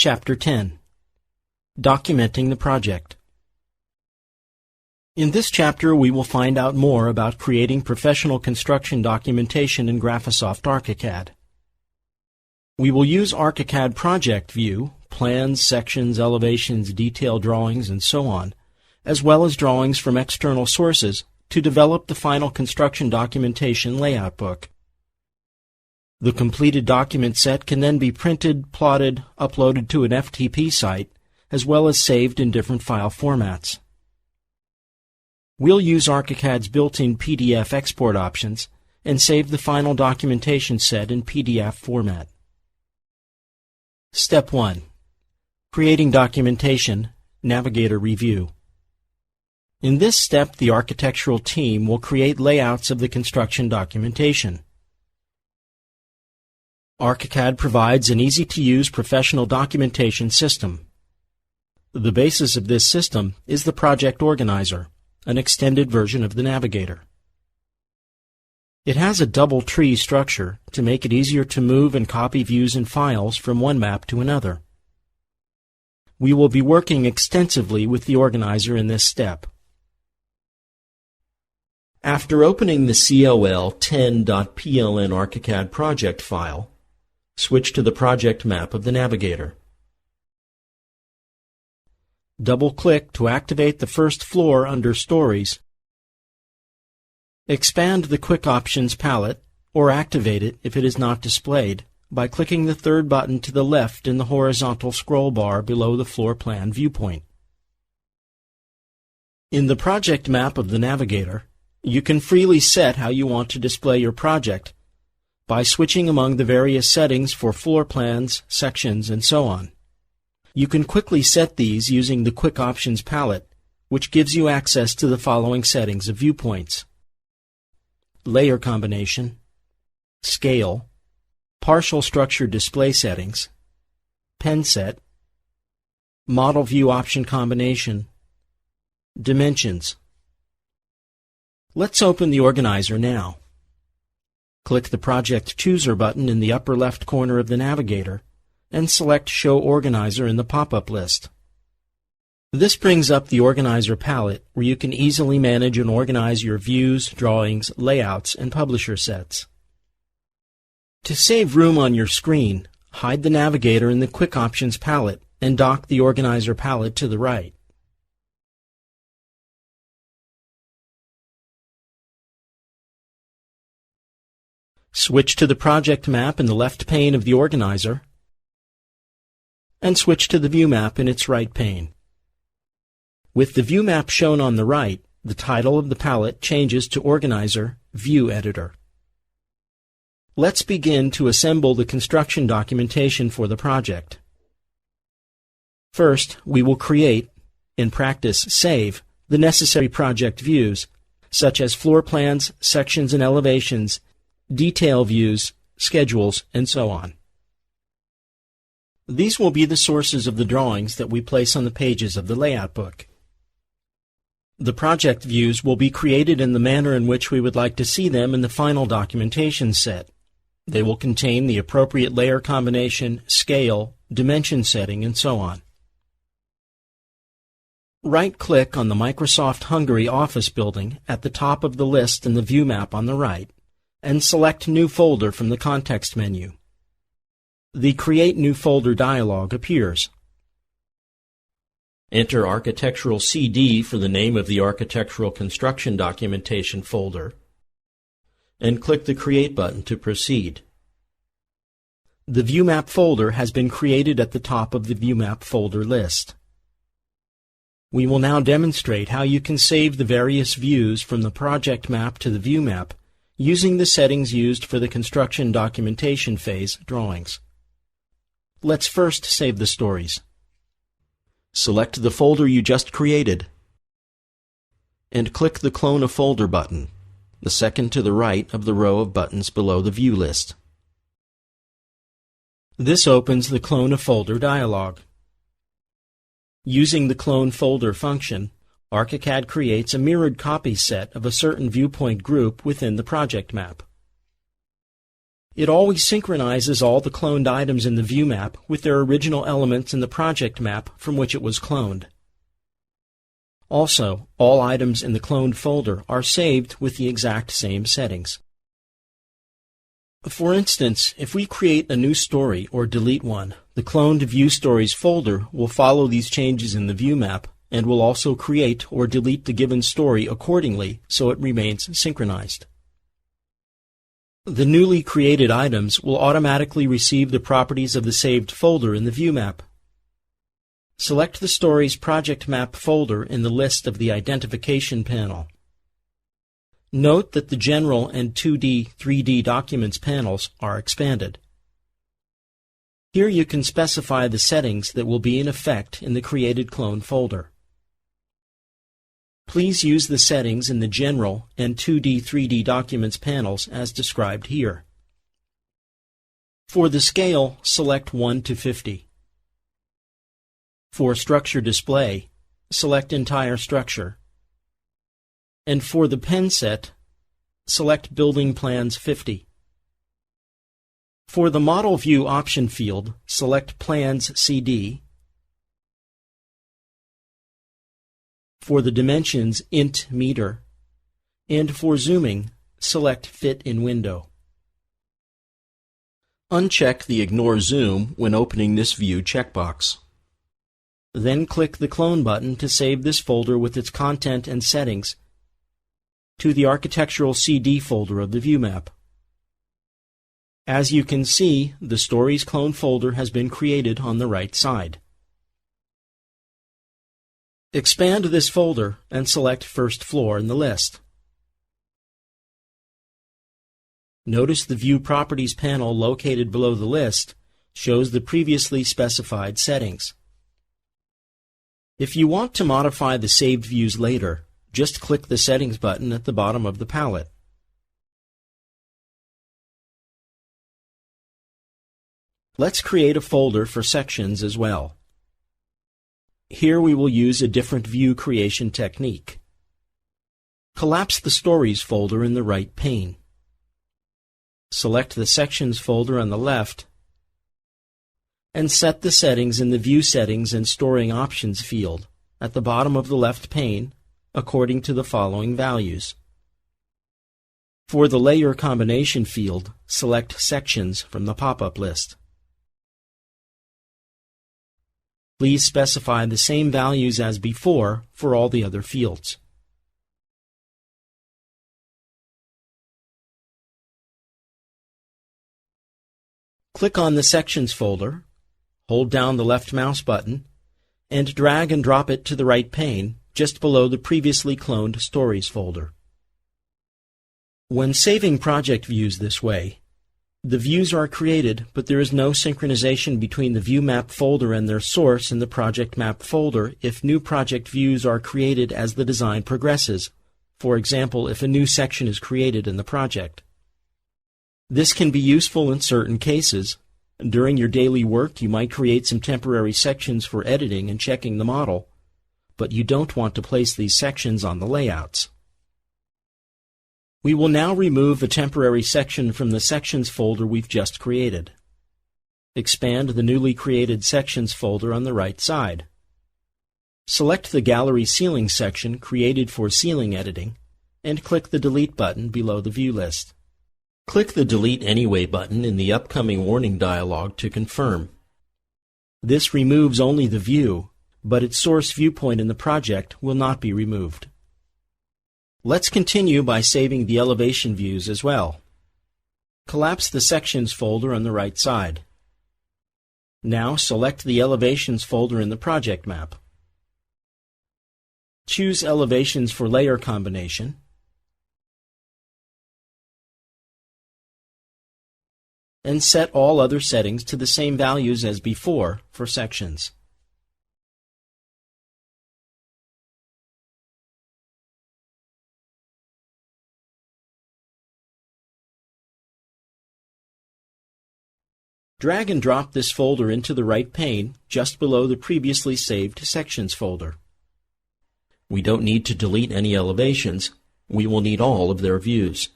Chapter 10. Documenting the Project. In this chapter, we will find out more about creating professional construction documentation in GRAPHISOFT ArchiCAD. We will use ArchiCAD Project View, plans, sections, elevations, detail drawings, and so on, as well as drawings from external sources to develop the final construction documentation layout book. The completed document set can then be printed, plotted, uploaded to an FTP site, as well as saved in different file formats. We'll use ArchiCAD's built-in PDF export options and save the final documentation set in PDF format. Step 1. Creating documentation, Navigator review. In this step, the architectural team will create layouts of the construction documentation. ArchiCAD provides an easy-to-use professional documentation system. The basis of this system is the Project Organizer, an extended version of the Navigator. It has a double tree structure to make it easier to move and copy views and files from one map to another. We will be working extensively with the Organizer in this step. After opening the COL10.pln ArchiCAD project file, switch to the project map of the Navigator. Double-click to activate the first floor under Stories. Expand the Quick Options palette, or activate it if it is not displayed, by clicking the third button to the left in the horizontal scroll bar below the floor plan viewpoint. In the project map of the Navigator, you can freely set how you want to display your project by switching among the various settings for floor plans, sections, and so on. You can quickly set these using the Quick Options palette, which gives you access to the following settings of viewpoints: Layer Combination, Scale, Partial Structure Display Settings, Pen Set, Model View Option Combination, Dimensions. Let's open the Organizer now. Click the Project Chooser button in the upper left corner of the Navigator and select Show Organizer in the pop-up list. This brings up the Organizer palette where you can easily manage and organize your views, drawings, layouts, and publisher sets. To save room on your screen, hide the Navigator in the Quick Options palette and dock the Organizer palette to the right. Switch to the project map in the left pane of the Organizer, and switch to the view map in its right pane. With the view map shown on the right, the title of the palette changes to Organizer View Editor. Let's begin to assemble the construction documentation for the project. First, we will create, in practice save, the necessary project views, such as floor plans, sections and elevations, detail views, schedules, and so on. These will be the sources of the drawings that we place on the pages of the layout book. The project views will be created in the manner in which we would like to see them in the final documentation set. They will contain the appropriate layer combination, scale, dimension setting, and so on. Right-click on the Microsoft Hungary office building at the top of the list in the view map on the right, and select New Folder from the context menu. The Create New Folder dialog appears. Enter Architectural CD for the name of the Architectural Construction Documentation folder, and click the Create button to proceed. The ViewMap folder has been created at the top of the ViewMap folder list. We will now demonstrate how you can save the various views from the project map to the view map using the settings used for the construction documentation phase drawings. Let's first save the stories. Select the folder you just created and click the Clone a Folder button, the second to the right of the row of buttons below the view list. This opens the Clone a Folder dialog. Using the Clone Folder function, ArchiCAD creates a mirrored copy set of a certain viewpoint group within the project map. It always synchronizes all the cloned items in the view map with their original elements in the project map from which it was cloned. Also, all items in the cloned folder are saved with the exact same settings. For instance, if we create a new story or delete one, the cloned View Stories folder will follow these changes in the view map and will also create or delete the given story accordingly so it remains synchronized. The newly created items will automatically receive the properties of the saved folder in the view map. Select the story's project map folder in the list of the identification panel. Note that the General and 2D, 3D Documents panels are expanded. Here you can specify the settings that will be in effect in the created clone folder. Please use the settings in the General and 2D, 3D Documents panels as described here. For the scale, select 1 to 50. For Structure Display, select Entire Structure. And for the pen set, select Building Plans 50. For the Model View option field, select Plans CD. For the dimensions, int meter. And for zooming, select Fit in Window. Uncheck the Ignore Zoom when opening this view checkbox. Then click the Clone button to save this folder with its content and settings to the Architectural CD folder of the view map. As you can see, the Stories Clone folder has been created on the right side. Expand this folder and select First Floor in the list. Notice the View Properties panel located below the list shows the previously specified settings. If you want to modify the saved views later, just click the Settings button at the bottom of the palette. Let's create a folder for sections as well. Here we will use a different view creation technique. Collapse the Stories folder in the right pane. Select the Sections folder on the left and set the settings in the View Settings and Storing Options field at the bottom of the left pane according to the following values. For the Layer Combination field, select Sections from the pop-up list. Please specify the same values as before for all the other fields. Click on the Sections folder, hold down the left mouse button, and drag and drop it to the right pane, just below the previously cloned Stories folder. When saving project views this way, the views are created, but there is no synchronization between the view map folder and their source in the project map folder if new project views are created as the design progresses, for example, if a new section is created in the project. This can be useful in certain cases. During your daily work, you might create some temporary sections for editing and checking the model, but you don't want to place these sections on the layouts. We will now remove a temporary section from the Sections folder we've just created. Expand the newly created Sections folder on the right side. Select the Gallery Ceiling section created for ceiling editing, and click the Delete button below the view list. Click the Delete Anyway button in the upcoming warning dialog to confirm. This removes only the view, but its source viewpoint in the project will not be removed. Let's continue by saving the elevation views as well. Collapse the Sections folder on the right side. Now select the Elevations folder in the project map. Choose Elevations for Layer Combination, and set all other settings to the same values as before for sections. Drag and drop this folder into the right pane just below the previously saved Sections folder. We don't need to delete any elevations. We will need all of their views.